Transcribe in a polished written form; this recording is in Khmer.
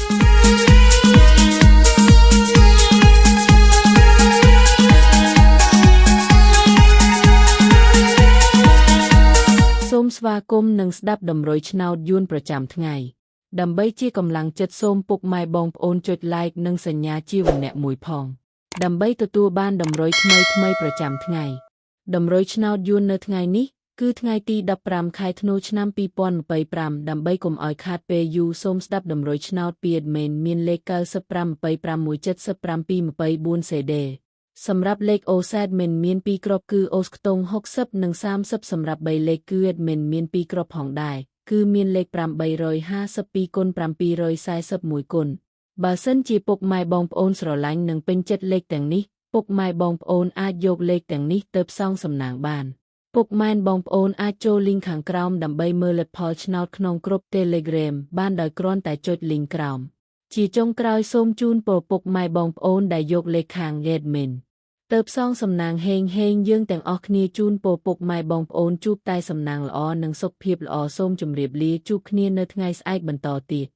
សូមស្វាគមន៍និងស្ដាប់តម្រុយឆ្នោតយួនប្រចាំថ្ងៃដើម្បីជាកម្លាំងចិត្តសូមពុកម៉ែបងប្អូនចុច like និងសញ្ញាជាវណ្ណៈមួយផងដើម្បីទទួលបានតម្រុយថ្មីប្រចាំថ្ងៃតម្រុយឆ្នោតយួននៅថ្ងៃនេះគឺថ្ងៃទី15ខែធ្នូឆ្នាំ2025ដើម្បីកុំឲ្យខាតពេលយូរសូមស្ដាប់តម្រុយឆ្នោតពី admin មានលេខ9525177224 CD សម្រាប់លេខ OZ មាន2គ្រាប់គឺ OZ ខ្ទង់60និង30សម្រាប់3លេខគឺ admin មាន2គ្រាប់ផងដែរគឺមានលេខ852គុណ741គុណបើសិនជាពុកម៉ែបងប្អូនស្រឡាញ់និងពេញចិត្តលេខទាំងនេះពុកម៉ែបងប្អូនអាចយកលេខទាំងនេះទៅផ្សងសំណាងបានពុកម៉ែបងប្អូនអាចចូល link ខាងក្រោមដើម្បីមើលលទ្ធផលឆ្នោតក្នុងក្រុម Telegram បានដោយគ្រាន់តែចុច link ក្រោមជាចុងក្រោយសូមជូនពរពុកម៉ែបងប្អូនដែលយកលេខខាង admin ទៅផ្សងសំណាងហេងយើងទាំងអស់គ្នាជូនពរពុកម៉ែបងប្អូនជួបតែសំណាងល្អនិងសុខភាពល្អសូមជម្រាបលាជួបគ្នានៅថ្ងៃស្អែកបន្តទៀត